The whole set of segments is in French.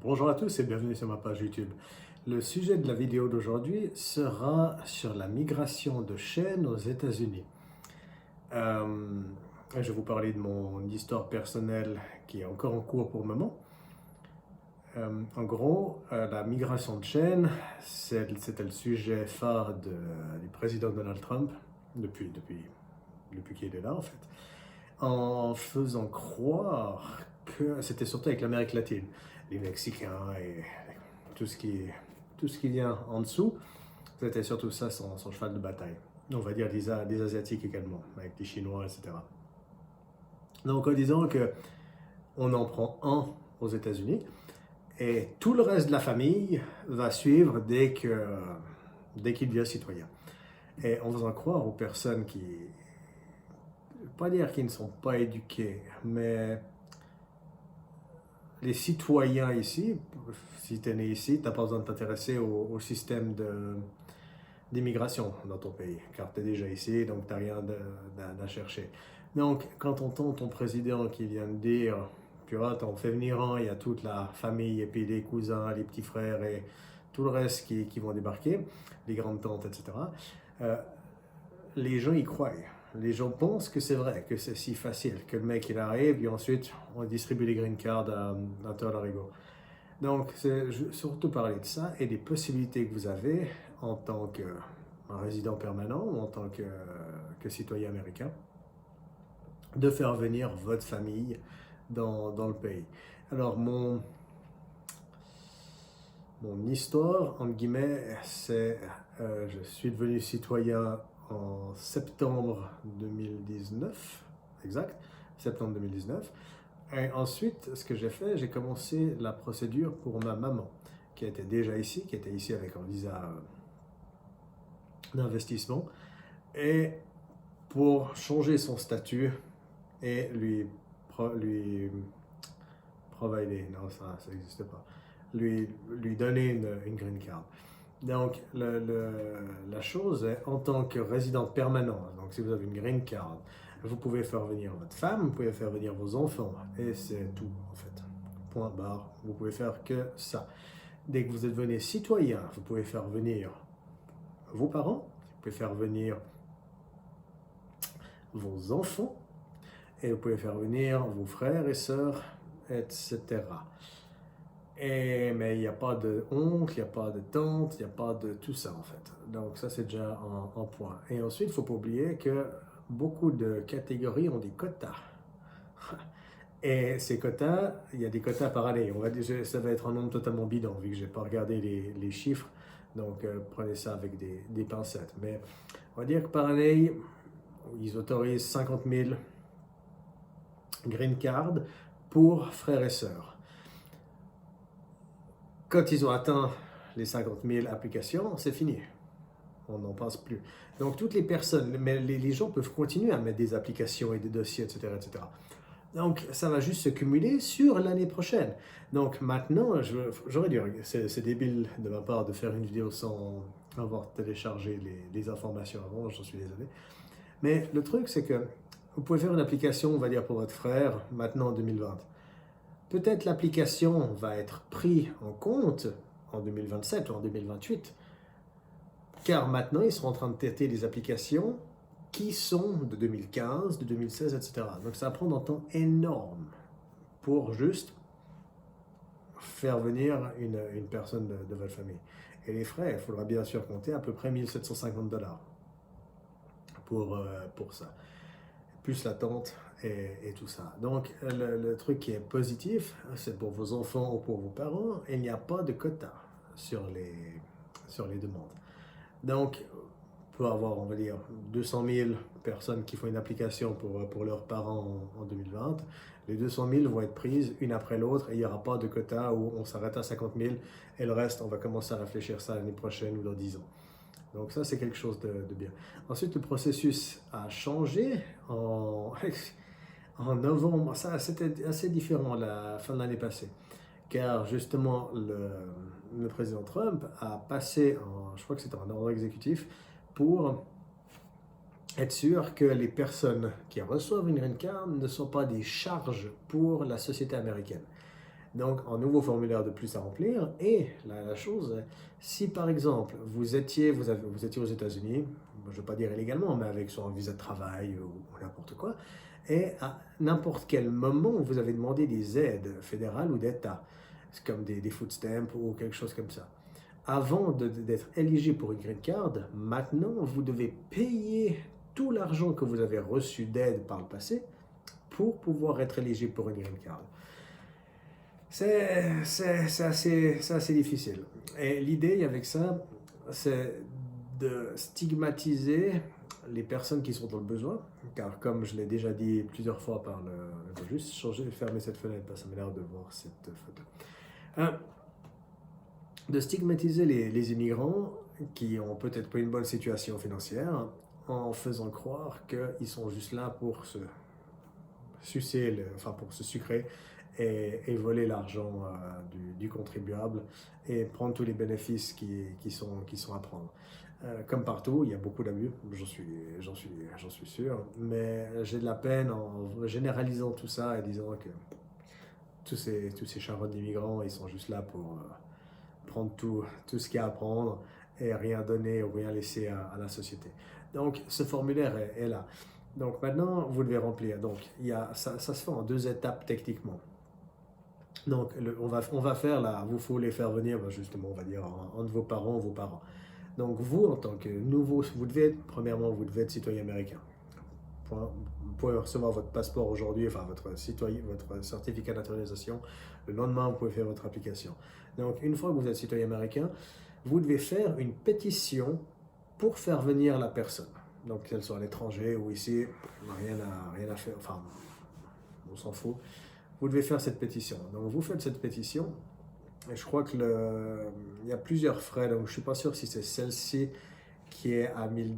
Bonjour à tous et bienvenue sur ma page YouTube. Le sujet de la vidéo d'aujourd'hui sera sur la migration de chênes aux États-Unis. Je vais vous parler de mon histoire personnelle qui est encore en cours pour le moment. En gros, la migration de chênes, c'était le sujet phare du président Donald Trump depuis qu'il est là en fait, en faisant croire que c'était surtout avec l'Amérique latine, les Mexicains et tout ce qui, tout ce qui vient en dessous, c'était surtout ça son cheval de bataille. On va dire des Asiatiques également, avec des Chinois, etc. Donc en disant que on en prend un aux États-Unis et tout le reste de la famille va suivre dès qu'il devient citoyen. Et en faisant croire aux personnes qui, pas dire qu'ils ne sont pas éduqués, mais les citoyens ici, si tu es né ici, tu n'as pas besoin de t'intéresser au système d'immigration dans ton pays, car tu es déjà ici, donc tu n'as rien à chercher. Donc, quand on entend ton président qui vient de dire, tu vois, on fait venir un, il y a toute la famille, et puis les cousins, les petits frères et tout le reste qui vont débarquer, les grandes tantes, etc., les gens y croient. Les gens pensent que c'est vrai, que c'est si facile, que le mec il arrive et ensuite on distribue les green cards à tort l'arigot. Donc, c'est surtout parler de ça et des possibilités que vous avez en tant que résident permanent ou en tant que citoyen américain de faire venir votre famille dans le pays. Alors, mon histoire, entre guillemets, c'est je suis devenu citoyen en septembre 2019, exact, septembre 2019. Et ensuite, ce que j'ai fait, j'ai commencé la procédure pour ma maman, qui était déjà ici, qui était ici avec un visa d'investissement, et pour changer son statut et lui provider, non, ça n'existe pas, lui donner une green card. Donc, la chose est, en tant que résident permanent, donc si vous avez une green card, vous pouvez faire venir votre femme, vous pouvez faire venir vos enfants, et c'est tout, en fait. Point barre, vous pouvez faire que ça. Dès que vous êtes devenu citoyen, vous pouvez faire venir vos parents, vous pouvez faire venir vos enfants, et vous pouvez faire venir vos frères et sœurs, etc. Mais il n'y a pas de oncle, il n'y a pas de tante, il n'y a pas de tout ça en fait. Donc ça c'est déjà un point. Et ensuite, il ne faut pas oublier que beaucoup de catégories ont des quotas. Et ces quotas, il y a des quotas par année. On va dire, ça va être un nombre totalement bidon vu que je n'ai pas regardé les chiffres. Donc prenez ça avec des pincettes. Mais on va dire que par année, ils autorisent 50 000 green cards pour frères et sœurs. Quand ils ont atteint les 50 000 applications, c'est fini. On n'en pense plus. Donc, toutes les personnes, mais les gens peuvent continuer à mettre des applications et des dossiers, etc., etc. Donc, ça va juste se cumuler sur l'année prochaine. Donc, maintenant, j'aurais dû, c'est débile de ma part de faire une vidéo sans avoir téléchargé les informations avant, j'en suis désolé. Mais le truc, c'est que vous pouvez faire une application, on va dire, pour votre frère, maintenant en 2020. Peut-être l'application va être prise en compte en 2027 ou en 2028, car maintenant ils sont en train de tester des applications qui sont de 2015, de 2016, etc. Donc ça va prendre un temps énorme pour juste faire venir une personne de votre famille. Et les frais, il faudra bien sûr compter à peu près 1750 $ pour ça, plus l'attente et tout ça. Donc, le truc qui est positif, c'est pour vos enfants ou pour vos parents, il n'y a pas de quota sur les demandes. Donc, on peut avoir, on va dire, 200 000 personnes qui font une application pour leurs parents en 2020. Les 200 000 vont être prises une après l'autre et il n'y aura pas de quota où on s'arrête à 50 000 et le reste, on va commencer à réfléchir ça l'année prochaine ou dans 10 ans. Donc ça, c'est quelque chose de bien. Ensuite, le processus a changé en novembre. Ça, c'était assez différent la fin de l'année passée. Car justement, le président Trump a passé, je crois que c'était un ordre exécutif, pour être sûr que les personnes qui reçoivent une green card ne sont pas des charges pour la société américaine. Donc, un nouveau formulaire de plus à remplir. Et la chose, si par exemple, vous étiez aux États-Unis, je ne veux pas dire illégalement, mais avec soit un visa de travail ou n'importe quoi, et à n'importe quel moment, vous avez demandé des aides fédérales ou d'État, comme des food stamps ou quelque chose comme ça. Avant d'être éligible pour une green card, maintenant, vous devez payer tout l'argent que vous avez reçu d'aide par le passé pour pouvoir être éligible pour une green card. C'est assez difficile. Et l'idée avec ça, c'est de stigmatiser les personnes qui sont dans le besoin, car comme je l'ai déjà dit plusieurs fois je vais juste fermer cette fenêtre parce que ça m'a l'air de voir cette photo. De stigmatiser les immigrants qui ont peut-être pas une bonne situation financière en faisant croire qu'ils sont juste là pour se pour se sucrer et voler l'argent du contribuable et prendre tous les bénéfices qui sont à prendre. Comme partout, il y a beaucoup d'abus, j'en suis sûr, mais j'ai de la peine en généralisant tout ça et disant que tous ces charros d'immigrants, ils sont juste là pour prendre tout ce qu'il y a à prendre et rien donner ou rien laisser à la société. Donc, ce formulaire est là. Donc, maintenant, vous devez remplir. Donc, ça se fait en 2 étapes techniquement. Donc, on va faire là, vous faut les faire venir, justement, on va dire, un de vos parents. Donc, vous, en tant que nouveau, premièrement, vous devez être citoyen américain. Vous pouvez recevoir votre passeport aujourd'hui, enfin votre certificat de naturalisation. Le lendemain, vous pouvez faire votre application. Donc, une fois que vous êtes citoyen américain, vous devez faire une pétition pour faire venir la personne. Donc, qu'elle soit à l'étranger ou ici, rien à faire, enfin, on s'en fout. Vous devez faire cette pétition. Donc, vous faites cette pétition, et je crois qu'il y a plusieurs frais, donc je ne suis pas sûr si c'est celle-ci qui est à $1000.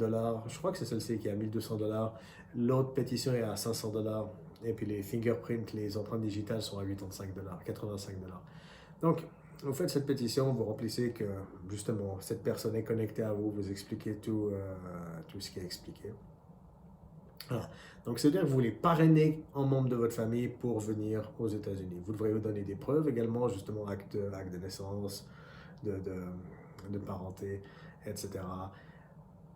Je crois que c'est celle-ci qui est à $1200. L'autre pétition est à $500. Et puis les fingerprints, les empreintes digitales sont à $85, $85. Donc, vous faites cette pétition, vous remplissez que justement cette personne est connectée à vous, vous expliquez tout ce qui est expliqué. Voilà. Donc, c'est-à-dire que vous les parrainez en membre de votre famille pour venir aux États-Unis. Vous devrez vous donner des preuves également, justement, acte de naissance, de parenté, etc.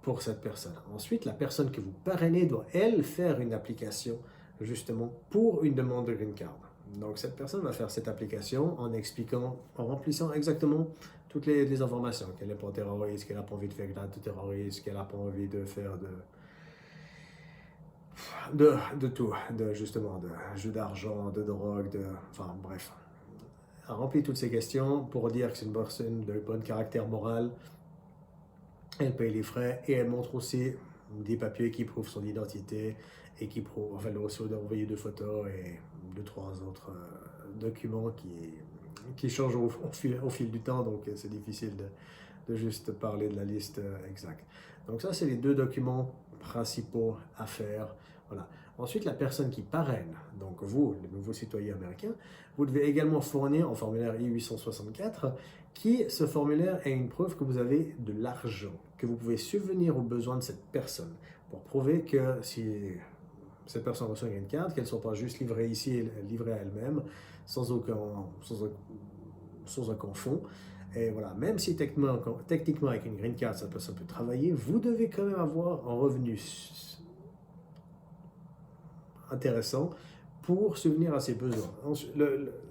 pour cette personne. Ensuite, la personne que vous parrainez doit, elle, faire une application, justement, pour une demande de green card. Donc, cette personne va faire cette application en remplissant exactement toutes les informations, qu'elle n'est pas terroriste, qu'elle n'a pas envie de faire de terroriste, qu'elle n'a pas envie de faire de tout, justement, de jeu d'argent, de drogue, enfin, bref. Elle remplit toutes ces questions pour dire que c'est une personne de bon caractère moral. Elle paye les frais et elle montre aussi des papiers qui prouvent son identité et qui prouvent, enfin, elle doit aussi envoyer 2 photos et 2-3 autres documents qui changent au fil du temps, donc c'est difficile de juste parler de la liste exacte. Donc ça, c'est les 2 documents principaux à faire. Voilà. Ensuite, la personne qui parraine, donc vous, le nouveau citoyen américain, vous devez également fournir un formulaire I-864 ce formulaire est une preuve que vous avez de l'argent, que vous pouvez subvenir aux besoins de cette personne pour prouver que si cette personne reçoit une green card, qu'elle ne soit pas juste livrée ici et livrée à elle-même, sans aucun fond. Et voilà, même si techniquement avec une green card, ça peut travailler, vous devez quand même avoir un revenu intéressant pour subvenir à ses besoins.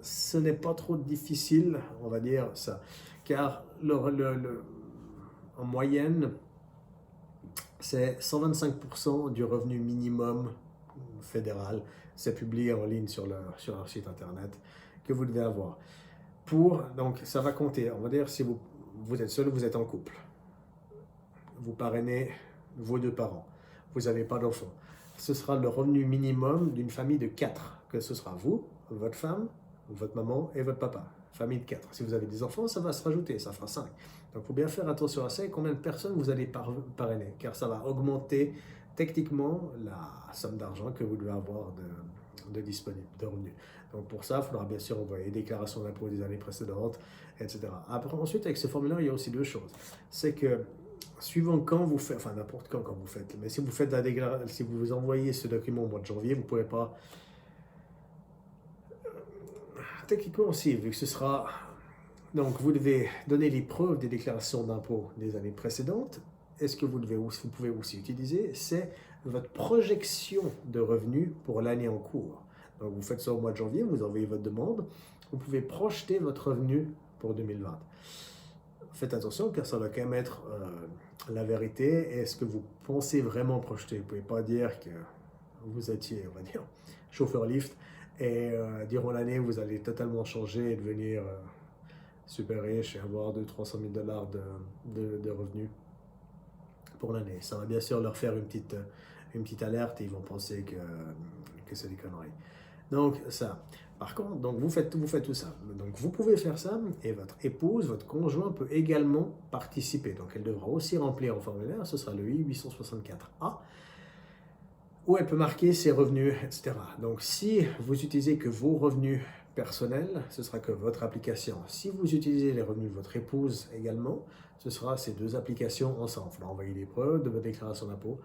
Ce n'est pas trop difficile, on va dire ça, car en moyenne, c'est 125% du revenu minimum fédéral. C'est publié en ligne sur leur site internet que vous devez avoir. Donc, ça va compter. On va dire si vous êtes seul ou vous êtes en couple. Vous parrainez vos 2 parents. Vous n'avez pas d'enfants. Ce sera le revenu minimum d'une famille de 4, que ce sera vous, votre femme, votre maman et votre papa. Famille de 4. Si vous avez des enfants, ça va se rajouter, ça fera 5. Donc, il faut bien faire attention à ça et combien de personnes vous allez parrainer, car ça va augmenter techniquement la somme d'argent que vous devez avoir de disponible, de revenus. Donc, pour ça, il faudra bien sûr envoyer des déclarations d'impôts des années précédentes, etc. Ensuite, avec ce formulaire, il y a aussi 2 choses. C'est que suivant quand vous faites, enfin n'importe quand vous faites, mais si vous faites si vous envoyez ce document au mois de janvier, vous ne pouvez pas techniquement aussi, vu que ce sera... Donc, vous devez donner les preuves des déclarations d'impôts des années précédentes. Et ce que vous pouvez aussi utiliser, c'est votre projection de revenus pour l'année en cours. Donc, vous faites ça au mois de janvier, vous envoyez votre demande. Vous pouvez projeter votre revenu pour 2020. Faites attention, car ça va quand même être la vérité. Est-ce que vous pensez vraiment projeter? Vous ne pouvez pas dire que vous étiez, on va dire, chauffeur Lyft et durant l'année, vous allez totalement changer et devenir super riche et avoir 200 000 $300 000 de revenus pour l'année. Ça va bien sûr leur faire une petite alerte et ils vont penser que c'est des conneries. Donc ça. Par contre, donc vous faites tout ça. Donc vous pouvez faire ça et votre épouse, votre conjoint peut également participer. Donc elle devra aussi remplir un formulaire, ce sera le I-864A, où elle peut marquer ses revenus, etc. Donc si vous utilisez que vos revenus personnels, ce sera que votre application. Si vous utilisez les revenus de votre épouse également, ce sera ces deux applications ensemble. Il faudra envoyer les preuves de votre déclaration d'impôt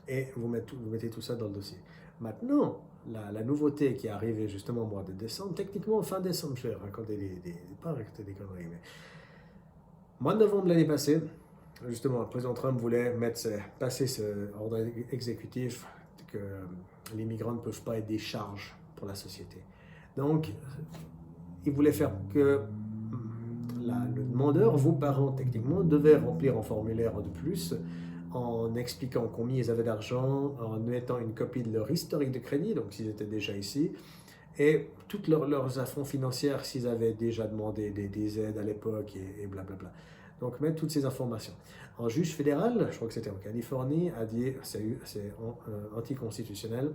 et vous mettez tout ça dans le dossier. Maintenant, la nouveauté qui est arrivée justement au mois de décembre, techniquement fin décembre, je vais raconter pas raconter des conneries, mais mois de novembre de l'année passée, justement, le président Trump voulait passer ce ordre exécutif que les migrants ne peuvent pas être des charges pour la société. Donc, il voulait faire que le demandeur, vos parents techniquement, devaient remplir un formulaire de plus en expliquant combien ils avaient d'argent, en mettant une copie de leur historique de crédit, donc s'ils étaient déjà ici, et toutes leurs affronts financiers s'ils avaient déjà demandé des aides à l'époque et blablabla. Donc mettre toutes ces informations. Un juge fédéral, je crois que c'était en Californie, a dit c'est anticonstitutionnel,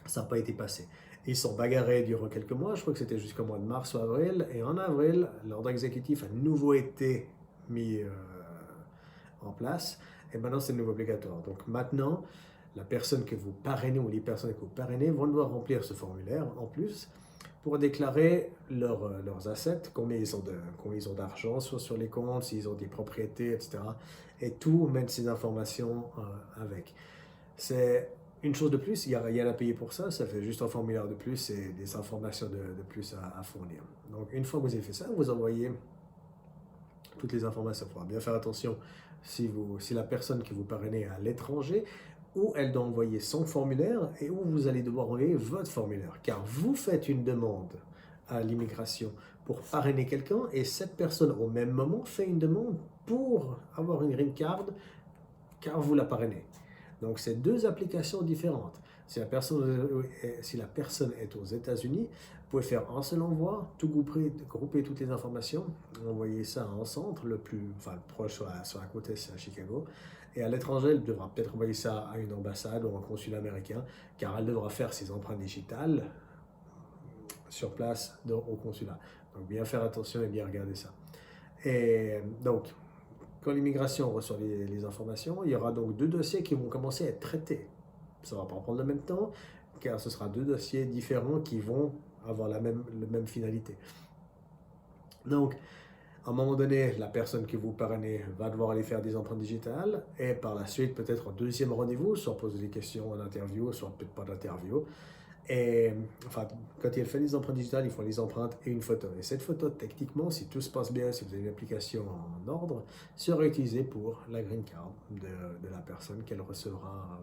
ça n'a pas été passé. Ils sont bagarrés durant quelques mois, je crois que c'était jusqu'au mois de mars ou avril, et en avril, l'ordre exécutif a de nouveau été mis en place, et maintenant c'est de nouveau obligatoire. Donc maintenant, la personne que vous parrainez ou les personnes que vous parrainez vont devoir remplir ce formulaire en plus pour déclarer leurs assets, combien ils ont d'argent, soit sur les comptes, s'ils ont des propriétés, etc. Et tout mettre ces informations avec. C'est une chose de plus, il y a rien à payer pour ça, ça fait juste un formulaire de plus et des informations de plus à fournir. Donc une fois que vous avez fait ça, vous envoyez toutes les informations. Il faudra bien faire attention si la personne que vous parrainez est à l'étranger, où elle doit envoyer son formulaire et où vous allez devoir envoyer votre formulaire. Car vous faites une demande à l'immigration pour parrainer quelqu'un et cette personne au même moment fait une demande pour avoir une green card car vous la parrainez. Donc c'est deux applications différentes. Si la personne est aux États-Unis, vous pouvez faire un seul envoi, tout grouper toutes les informations, envoyer ça à un centre, le proche sur la côte est, c'est à Chicago. Et à l'étranger, elle devra peut-être envoyer ça à une ambassade ou un consulat américain, car elle devra faire ses empreintes digitales sur place au consulat. Donc bien faire attention et bien regarder ça. Et donc, quand l'immigration reçoit les informations, il y aura donc deux dossiers qui vont commencer à être traités. Ça ne va pas prendre le même temps, car ce sera deux dossiers différents qui vont avoir la même finalité. Donc, à un moment donné, la personne que vous parrainez va devoir aller faire des empreintes digitales et par la suite, peut-être un deuxième rendez-vous, soit poser des questions en interview, soit peut-être pas d'interview. Et enfin, quand il fait les empreintes digitales, il faut les empreintes et une photo. Et cette photo, techniquement, si tout se passe bien, si vous avez une application en ordre, sera utilisée pour la green card de la personne qu'elle recevra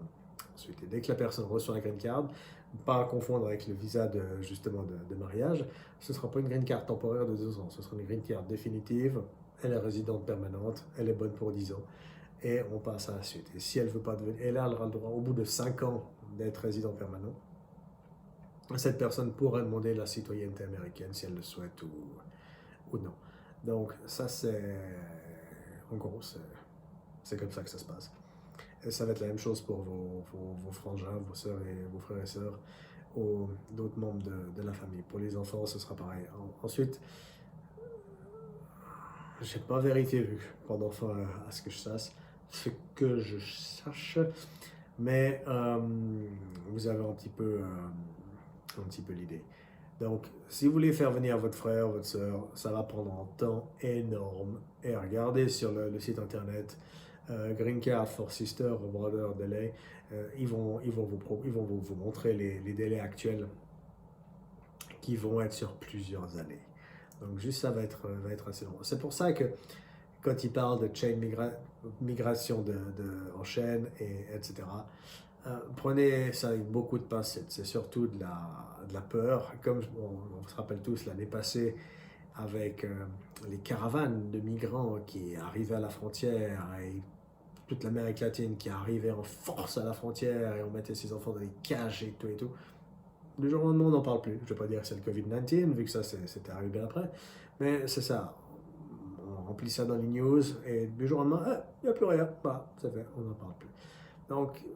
ensuite. Et dès que la personne reçoit la green card, pas à confondre avec le visa de mariage, ce ne sera pas une green card temporaire de 2 ans, ce sera une green card définitive, elle est résidente permanente, elle est bonne pour 10 ans, et on passe à la suite. Et si elle veut pas devenir, elle aura le droit au bout de 5 ans d'être résident permanent. Cette personne pourrait demander la citoyenneté américaine si elle le souhaite ou non. Donc ça en gros, c'est comme ça que ça se passe. Et ça va être la même chose pour vos frangins, vos sœurs et vos frères et sœurs ou d'autres membres de la famille. Pour les enfants, ce sera pareil. Ensuite, je n'ai pas vérifié vu pas d'enfants à ce que je sache, mais vous avez un petit peu l'idée. Donc, si vous voulez faire venir votre frère, votre sœur, ça va prendre un temps énorme. Et regardez sur le site internet Green Card for Sister or Brother Delay, ils vont vous montrer les délais actuels qui vont être sur plusieurs années. Donc juste ça va être assez long. C'est pour ça que quand il parle de migration en chaîne, etc., prenez ça avec beaucoup de pincettes. C'est surtout de la peur. Comme on se rappelle tous l'année passée avec les caravanes de migrants qui arrivaient à la frontière et toute l'Amérique latine qui arrivait en force à la frontière et on mettait ses enfants dans des cages et tout et tout. Du jour au lendemain, on n'en parle plus. Je ne vais pas dire que c'est le COVID-19, vu que ça, c'était arrivé après. Mais c'est ça. On remplit ça dans les news et du jour au lendemain, il n'y a plus rien. Bah, c'est fait, on n'en parle plus. Donc,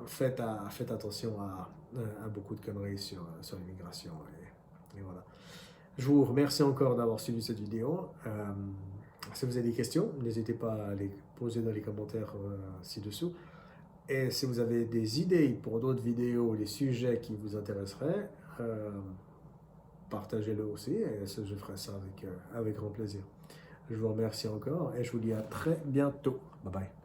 faites attention à beaucoup de conneries sur l'immigration. Et voilà. Je vous remercie encore d'avoir suivi cette vidéo. Si vous avez des questions, n'hésitez pas à les poser dans les commentaires ci-dessous. Et si vous avez des idées pour d'autres vidéos, des sujets qui vous intéresseraient, partagez-le aussi et je ferai ça avec grand plaisir. Je vous remercie encore et je vous dis à très bientôt. Bye bye.